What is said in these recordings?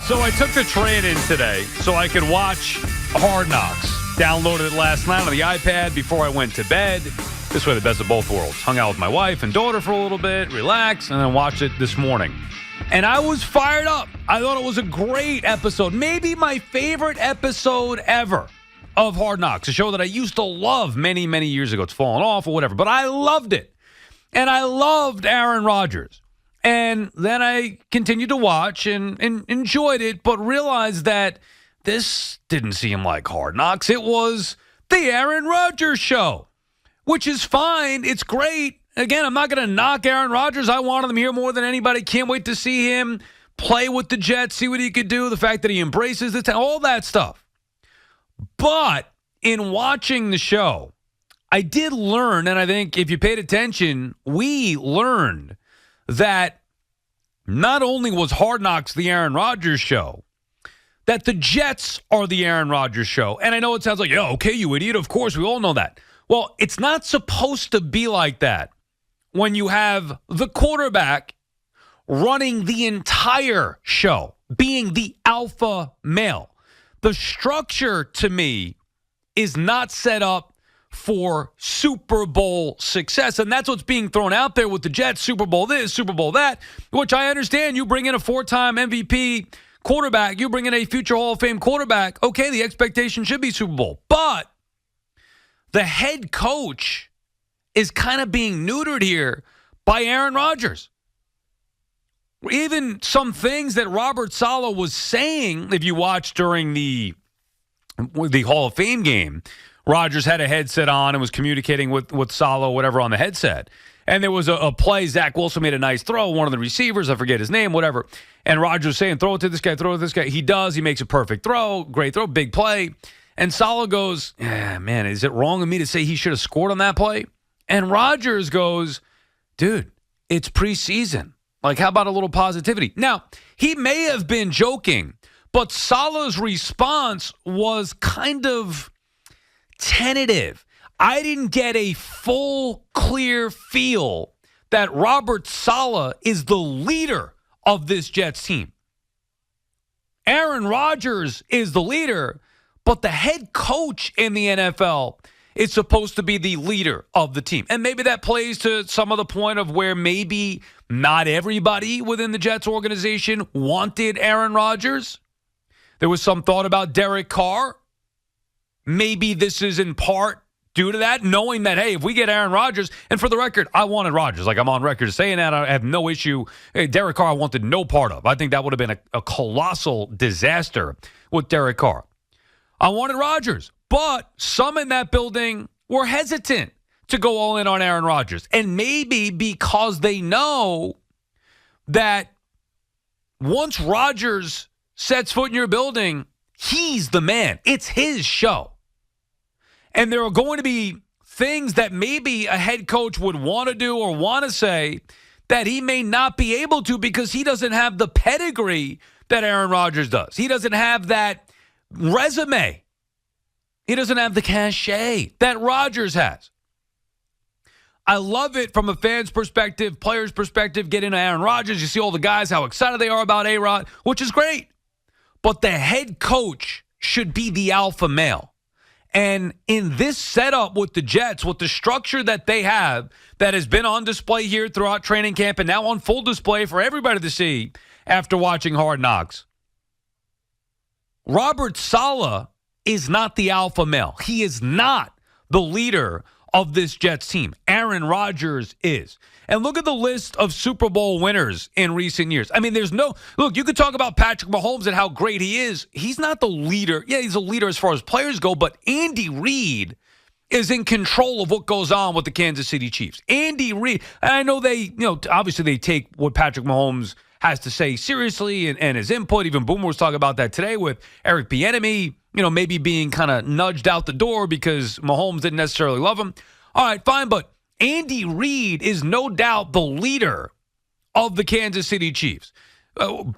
So I took the train in today so I could watch Hard Knocks. Downloaded it last night on the iPad before I went to bed. This way, the best of both worlds. Hung out with my wife and daughter for a little bit, relaxed, and then watched it this morning. And I was fired up. I thought it was a great episode. Maybe my favorite episode ever of Hard Knocks, a show that I used to love many, many years ago. It's fallen off or whatever, but I loved it. And I loved Aaron Rodgers. And then I continued to watch and enjoyed it, but realized that this didn't seem like Hard Knocks. It was the Aaron Rodgers show, which is fine. It's great. Again, I'm not going to knock Aaron Rodgers. I wanted him here more than anybody. Can't wait to see him play with the Jets, see what he could do, the fact that he embraces the town, all that stuff. But in watching the show, I did learn, and I think if you paid attention, we learned that not only was Hard Knocks the Aaron Rodgers show, that the Jets are the Aaron Rodgers show. And I know it sounds like, yeah, okay, you idiot. Of course, we all know that. Well, it's not supposed to be like that when you have the quarterback running the entire show, being the alpha male. The structure, to me, is not set up for Super Bowl success. And that's what's being thrown out there with the Jets, Super Bowl this, Super Bowl that, which I understand. You bring in a four-time MVP quarterback, you bring in a future Hall of Fame quarterback, okay, the expectation should be Super Bowl. But the head coach is kind of being neutered here by Aaron Rodgers. Even some things that Robert Sala was saying, if you watched during the Hall of Fame game, Rodgers had a headset on and was communicating with Sala or whatever on the headset. And there was a play. Zach Wilson made a nice throw. One of the receivers, I forget his name, whatever. And Rodgers was saying, throw it to this guy, throw it to this guy. He does. He makes a perfect throw. Great throw. Big play. And Sala goes, man, is it wrong of me to say he should have scored on that play? And Rodgers goes, dude, it's preseason. Like, how about a little positivity? Now, he may have been joking, but Sala's response was kind of tentative. I didn't get a full, clear feel that Robert Sala is the leader of this Jets team. Aaron Rodgers is the leader, but the head coach in the NFL is supposed to be the leader of the team. And maybe that plays to some of the point of where maybe not everybody within the Jets organization wanted Aaron Rodgers. There was some thought about Derek Carr. Maybe this is in part due to that, knowing that, hey, if we get Aaron Rodgers, and for the record, I wanted Rodgers. Like, I'm on record saying that. I have no issue. Hey, Derek Carr I wanted no part of. I think that would have been a colossal disaster with Derek Carr. I wanted Rodgers, but some in that building were hesitant to go all in on Aaron Rodgers. And maybe because they know that once Rodgers sets foot in your building, he's the man. It's his show. And there are going to be things that maybe a head coach would want to do or want to say that he may not be able to because he doesn't have the pedigree that Aaron Rodgers does. He doesn't have that resume. He doesn't have the cachet that Rodgers has. I love it from a fan's perspective, player's perspective, get into Aaron Rodgers. You see all the guys, how excited they are about A-Rod, which is great. But the head coach should be the alpha male. And in this setup with the Jets, with the structure that they have that has been on display here throughout training camp and now on full display for everybody to see after watching Hard Knocks, Robert Sala is not the alpha male. He is not the leader of this Jets team. Aaron Rodgers is. And look at the list of Super Bowl winners in recent years. I mean, look, you could talk about Patrick Mahomes and how great he is. He's not the leader. Yeah, he's a leader as far as players go, but Andy Reid is in control of what goes on with the Kansas City Chiefs. Andy Reid, and I know obviously they take what Patrick Mahomes has to say seriously and his input. Even Boomer was talking about that today with Eric Bieniemy, maybe being kind of nudged out the door because Mahomes didn't necessarily love him. All right, fine, but Andy Reid is no doubt the leader of the Kansas City Chiefs.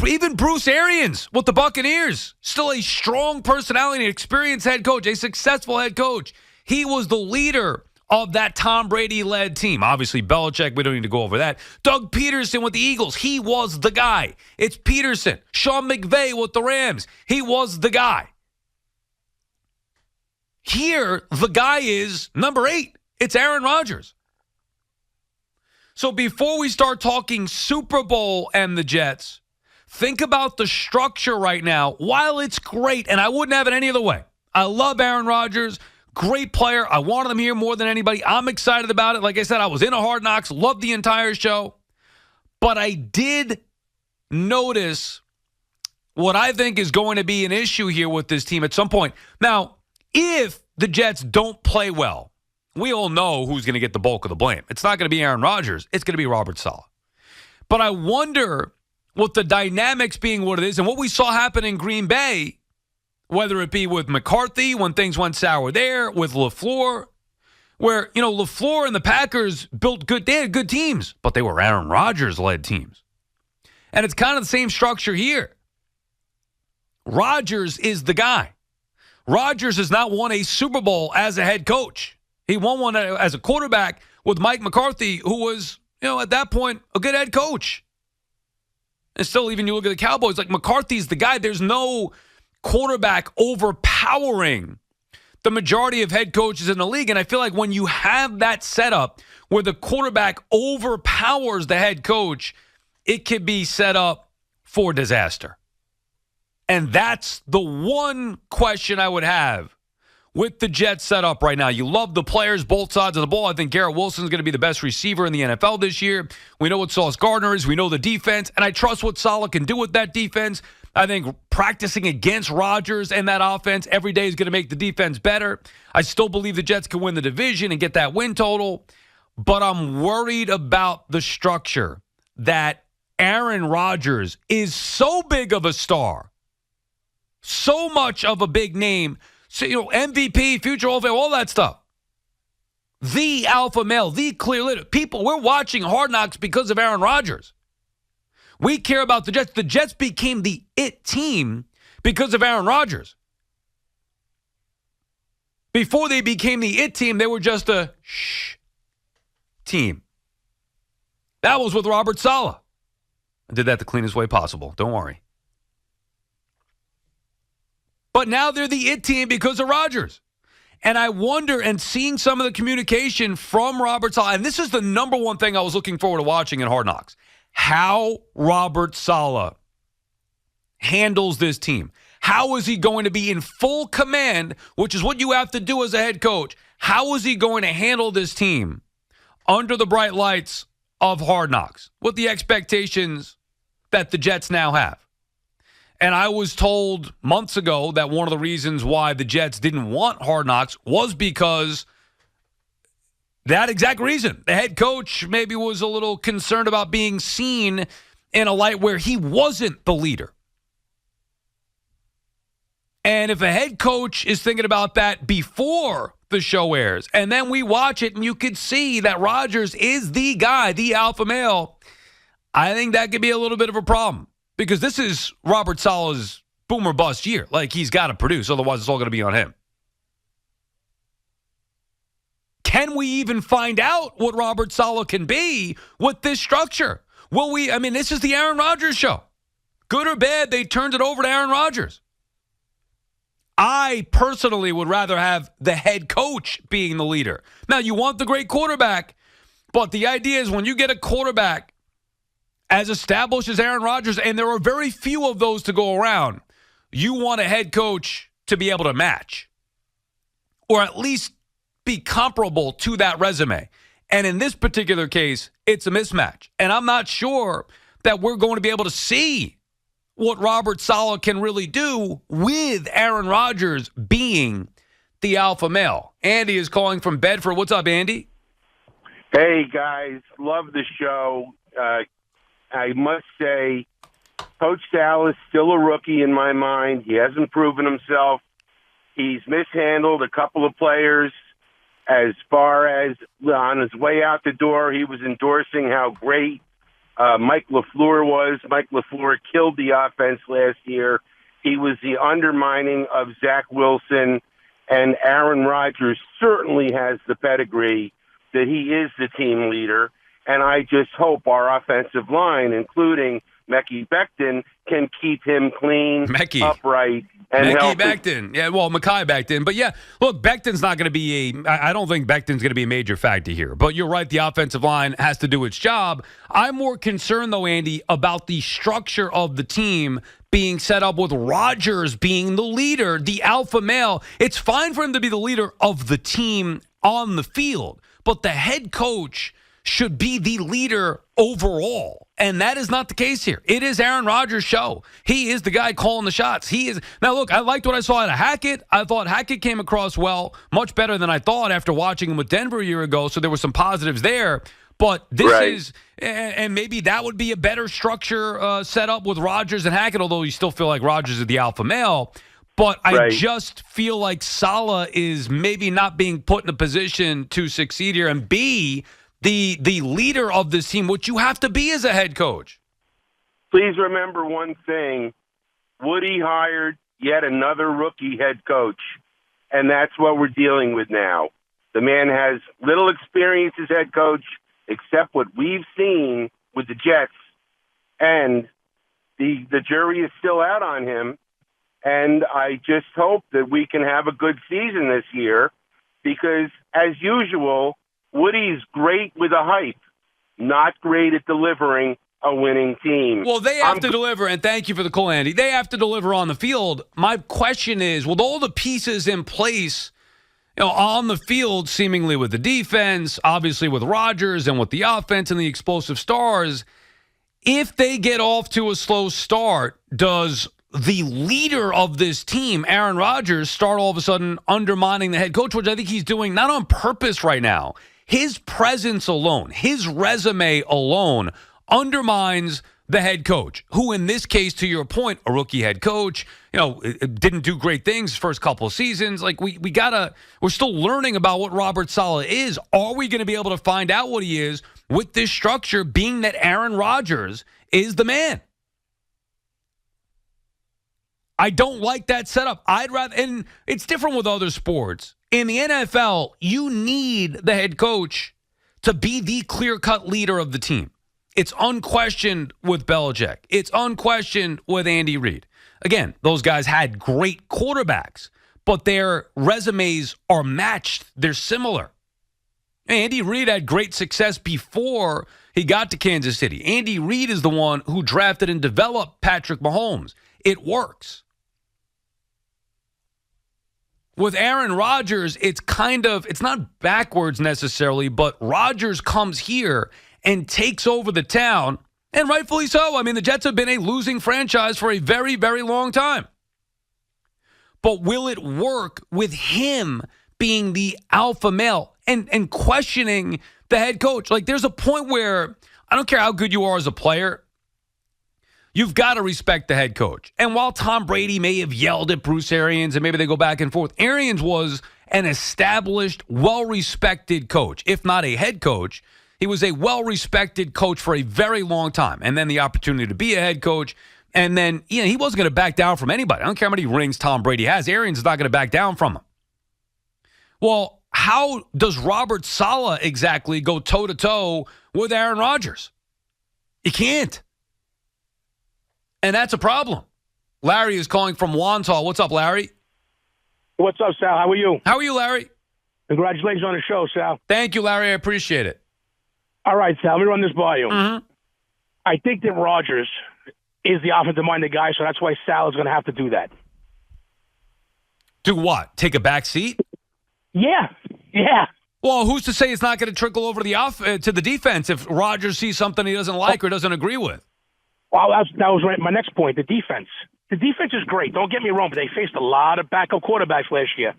Even Bruce Arians with the Buccaneers, still a strong personality, an experienced head coach, a successful head coach. He was the leader of that Tom Brady-led team. Obviously, Belichick, we don't need to go over that. Doug Peterson with the Eagles, he was the guy. It's Peterson. Sean McVay with the Rams, he was the guy. Here, the guy is number 8. It's Aaron Rodgers. So before we start talking Super Bowl and the Jets, think about the structure right now. While it's great, and I wouldn't have it any other way. I love Aaron Rodgers. Great player. I wanted him here more than anybody. I'm excited about it. Like I said, I was in a Hard Knocks. Loved the entire show. But I did notice what I think is going to be an issue here with this team at some point. Now, if the Jets don't play well, we all know who's going to get the bulk of the blame. It's not going to be Aaron Rodgers. It's going to be Robert Sala. But I wonder, with the dynamics being what it is and what we saw happen in Green Bay, whether it be with McCarthy when things went sour there, with LaFleur, where, LaFleur and the Packers they had good teams, but they were Aaron Rodgers-led teams. And it's kind of the same structure here. Rodgers is the guy. Rodgers has not won a Super Bowl as a head coach. He won one as a quarterback with Mike McCarthy, who was, at that point, a good head coach. And still, even you look at the Cowboys, like McCarthy's the guy. There's no quarterback overpowering the majority of head coaches in the league. And I feel like when you have that setup where the quarterback overpowers the head coach, it could be set up for disaster. And that's the one question I would have with the Jets set up right now. You love the players, both sides of the ball. I think Garrett Wilson's going to be the best receiver in the NFL this year. We know what Sauce Gardner is. We know the defense. And I trust what Sala can do with that defense. I think practicing against Rodgers and that offense every day is going to make the defense better. I still believe the Jets can win the division and get that win total. But I'm worried about the structure that Aaron Rodgers is so big of a star, so much of a big name. So, MVP, future Hall of Fame, all that stuff. The alpha male, the clear leader. People, we're watching Hard Knocks because of Aaron Rodgers. We care about the Jets. The Jets became the it team because of Aaron Rodgers. Before they became the it team, they were just a shh team. That was with Robert Sala. I did that the cleanest way possible. Don't worry. But now they're the it team because of Rodgers. And I wonder, and seeing some of the communication from Robert Sala, and this is the number one thing I was looking forward to watching in Hard Knocks, how Robert Sala handles this team. How is he going to be in full command, which is what you have to do as a head coach? How is he going to handle this team under the bright lights of Hard Knocks with the expectations that the Jets now have? And I was told months ago that one of the reasons why the Jets didn't want Hard Knocks was because that exact reason. The head coach maybe was a little concerned about being seen in a light where he wasn't the leader. And if a head coach is thinking about that before the show airs, and then we watch it and you could see that Rodgers is the guy, the alpha male, I think that could be a little bit of a problem. Because this is Robert Sala's boom or bust year. Like, he's got to produce, otherwise it's all going to be on him. Can we even find out what Robert Sala can be with this structure? Will we? I mean, this is the Aaron Rodgers show. Good or bad, they turned it over to Aaron Rodgers. I personally would rather have the head coach being the leader. Now, you want the great quarterback, but the idea is when you get a quarterback as established as Aaron Rodgers, and there are very few of those to go around, you want a head coach to be able to match or at least be comparable to that resume. And in this particular case, it's a mismatch. And I'm not sure that we're going to be able to see what Robert Sala can really do with Aaron Rodgers being the alpha male. Andy is calling from Bedford. What's up, Andy? Hey, guys. Love the show. I must say, Coach Sal is still a rookie in my mind. He hasn't proven himself. He's mishandled a couple of players. As far as on his way out the door, he was endorsing how great Mike LaFleur was. Mike LaFleur killed the offense last year. He was the undermining of Zach Wilson. And Aaron Rodgers certainly has the pedigree that he is the team leader. And I just hope our offensive line, including Mekhi Becton, can keep him clean, upright, and healthy. Becton. Yeah, well, Mekhi Becton. But, yeah, look, Becton's not going to be I don't think Becton's going to be a major factor here. But you're right, the offensive line has to do its job. I'm more concerned, though, Andy, about the structure of the team being set up with Rodgers being the leader, the alpha male. It's fine for him to be the leader of the team on the field, but the head coach should be the leader overall. And that is not the case here. It is Aaron Rodgers' show. He is the guy calling the shots. He is. Now, look, I liked what I saw out of Hackett. I thought Hackett came across well, much better than I thought after watching him with Denver a year ago. So there were some positives there. But this is, and maybe that would be a better structure set up with Rodgers and Hackett, although you still feel like Rodgers is the alpha male. But I just feel like Sala is maybe not being put in a position to succeed here and be the leader of this team, which you have to be as a head coach. Please remember one thing. Woody hired yet another rookie head coach, and that's what we're dealing with now. The man has little experience as head coach, except what we've seen with the Jets, and the jury is still out on him. And I just hope that we can have a good season this year because, as usual, Woody's great with a hype, not great at delivering a winning team. Well, they have to deliver, and thank you for the call, Andy. They have to deliver on the field. My question is, with all the pieces in place, on the field, seemingly with the defense, obviously with Rodgers and with the offense and the explosive stars, if they get off to a slow start, does the leader of this team, Aaron Rodgers, start all of a sudden undermining the head coach, which I think he's doing not on purpose right now. His presence alone, his resume alone undermines the head coach, who in this case, to your point, a rookie head coach, didn't do great things first couple of seasons. Like we're still learning about what Robert Sala is. Are we going to be able to find out what he is with this structure, being that Aaron Rodgers is the man? I don't like that setup. I'd rather, and it's different with other sports. In the NFL, you need the head coach to be the clear-cut leader of the team. It's unquestioned with Belichick. It's unquestioned with Andy Reid. Again, those guys had great quarterbacks, but their resumes are matched. They're similar. Andy Reid had great success before he got to Kansas City. Andy Reid is the one who drafted and developed Patrick Mahomes. It works. With Aaron Rodgers, it's not backwards necessarily, but Rodgers comes here and takes over the town, and rightfully so. I mean, the Jets have been a losing franchise for a very, very long time. But will it work with him being the alpha male and questioning the head coach? Like, there's a point where I don't care how good you are as a player, you've got to respect the head coach. And while Tom Brady may have yelled at Bruce Arians and maybe they go back and forth, Arians was an established, well-respected coach, if not a head coach. He was a well-respected coach for a very long time. And then the opportunity to be a head coach. And then, he wasn't going to back down from anybody. I don't care how many rings Tom Brady has. Arians is not going to back down from him. Well, how does Robert Sala exactly go toe-to-toe with Aaron Rodgers? He can't. And that's a problem. Larry is calling from Wantagh. What's up, Larry? What's up, Sal? How are you? How are you, Larry? Congratulations on the show, Sal. Thank you, Larry. I appreciate it. All right, Sal, let me run this by you. Mm-hmm. I think that Rodgers is the offensive-minded guy, so that's why Sal is going to have to do that. Do what? Take a back seat? Yeah. Well, who's to say it's not going to trickle over to the defense if Rodgers sees something he doesn't like or doesn't agree with? Well, that was my next point, the defense. The defense is great. Don't get me wrong, but they faced a lot of backup quarterbacks last year.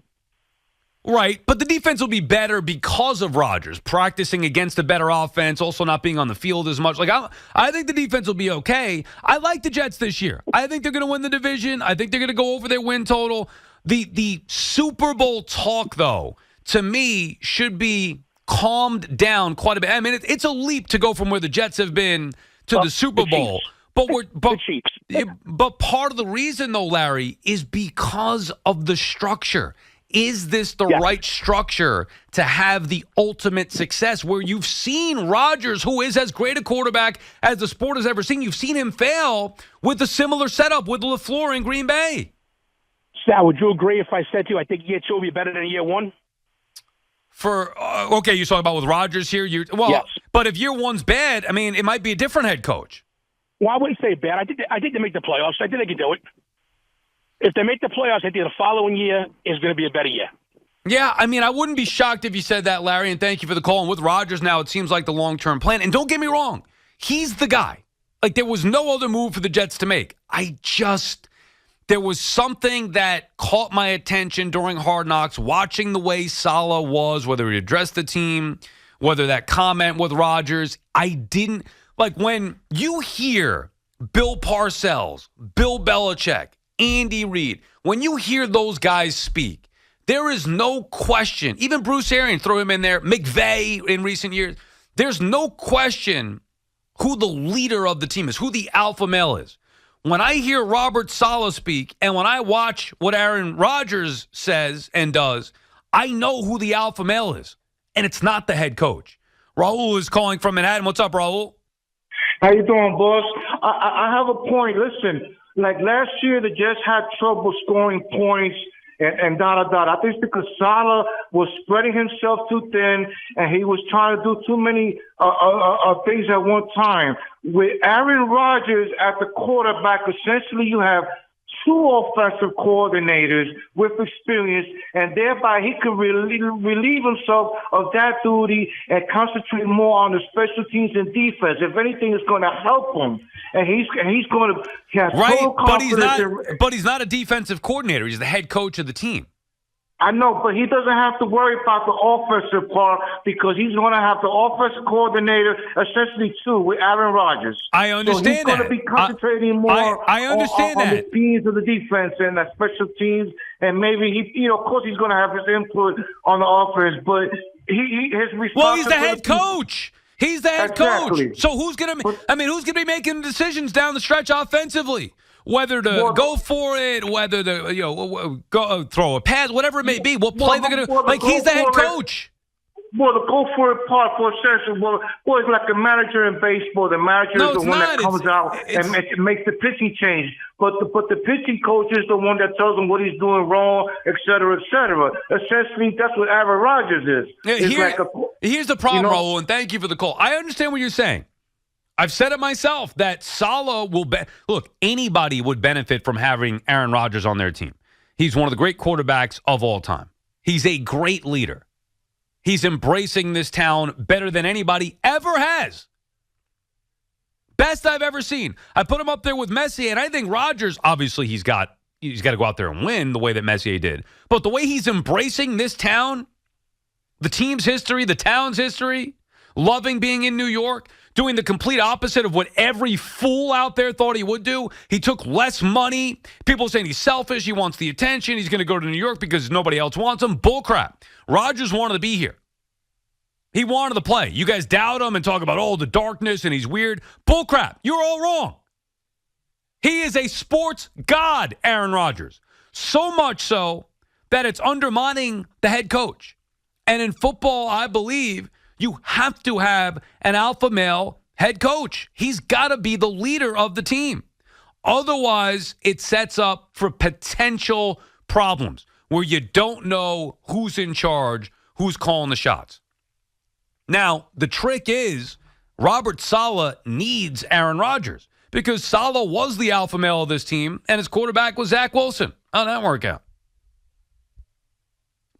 Right, but the defense will be better because of Rodgers practicing against a better offense, also not being on the field as much. Like I think the defense will be okay. I like the Jets this year. I think they're going to win the division. I think they're going to go over their win total. The Super Bowl talk, though, to me, should be calmed down quite a bit. I mean, it's a leap to go from where the Jets have been to the Super Bowl. But part of the reason, though, Larry, is because of the structure. Is this the right structure to have the ultimate success where you've seen Rodgers, who is as great a quarterback as the sport has ever seen, you've seen him fail with a similar setup with LaFleur in Green Bay? Sal, would you agree if I said to you, I think year 2 will be better than year 1? Okay, you're talking about with Rodgers here? Yes. But if year 1's bad, I mean, it might be a different head coach. Well, I wouldn't say bad. I think they make the playoffs. I think they can do it. If they make the playoffs, I think the following year is going to be a better year. Yeah, I mean, I wouldn't be shocked if you said that, Larry, and thank you for the call. And with Rodgers now, it seems like the long-term plan. And don't get me wrong, he's the guy. Like, there was no other move for the Jets to make. There was something that caught my attention during Hard Knocks, watching the way Sala was, whether he addressed the team, whether that comment with Rodgers. When you hear Bill Parcells, Bill Belichick, Andy Reid, when you hear those guys speak, there is no question, even Bruce Arians, throw him in there, McVay in recent years, there's no question who the leader of the team is, who the alpha male is. When I hear Robert Sala speak and when I watch what Aaron Rodgers says and does, I know who the alpha male is, and it's not the head coach. Raul is calling from Manhattan. What's up, Raul? How you doing, boss? I have a point. Listen, like last year, the Jets had trouble scoring points and da-da-da. I think it's because Sala was spreading himself too thin and he was trying to do too many things at one time. With Aaron Rodgers at the quarterback, essentially you have two offensive coordinators with experience, and thereby he could relieve himself of that duty and concentrate more on the special teams and defense. If anything, it's going to help him, and he's going to have total confidence. But he's not a defensive coordinator. He's the head coach of the team. I know, but he doesn't have to worry about the offensive part because he's going to have the offensive coordinator essentially too with Aaron Rodgers. I understand that. So he's going to be concentrating more I understand on that. the teams of the defense and the special teams, and maybe of course he's going to have his input on the offense, but his responsibility. Well, he's the head coach. He's the head Exactly. coach. So who's going to be making decisions down the stretch offensively? Whether to go for it, whether to go throw a pass, whatever it may be, what play they're going to he's the head coach. Well, the go for it part for a second. Well, it's like a manager in baseball. The manager is the one that comes out and makes the pitching change. But the pitching coach is the one that tells him what he's doing wrong, et cetera, et cetera. Essentially, that's what Aaron Rodgers is. Here's the problem, Raul, and thank you for the call. I understand what you're saying. I've said it myself that Sala will look, anybody would benefit from having Aaron Rodgers on their team. He's one of the great quarterbacks of all time. He's a great leader. He's embracing this town better than anybody ever has. Best I've ever seen. I put him up there with Messi, and I think Rodgers, obviously he's got to go out there and win the way that Messier did. But the way he's embracing this town, the team's history, the town's history, loving being in New York, doing the complete opposite of what every fool out there thought he would do. He took less money. People saying he's selfish. He wants the attention. He's going to go to New York because nobody else wants him. Bullcrap. Rodgers wanted to be here. He wanted to play. You guys doubt him and talk about, the darkness and he's weird. Bullcrap. You're all wrong. He is a sports god, Aaron Rodgers. So much so that it's undermining the head coach. And in football, I believe you have to have an alpha male head coach. He's got to be the leader of the team. Otherwise, it sets up for potential problems where you don't know who's in charge, who's calling the shots. Now, the trick is Robert Sala needs Aaron Rodgers because Sala was the alpha male of this team and his quarterback was Zach Wilson. How'd that work out?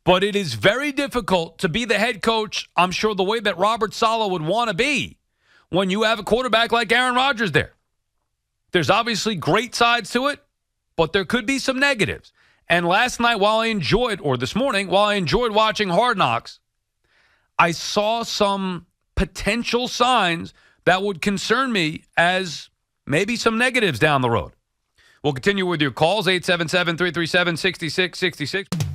But it is very difficult to be the head coach, I'm sure, the way that Robert Sala would want to be when you have a quarterback like Aaron Rodgers there. There's obviously great sides to it, but there could be some negatives. And last night, this morning, while I enjoyed watching Hard Knocks, I saw some potential signs that would concern me as maybe some negatives down the road. We'll continue with your calls, 877-337-6666.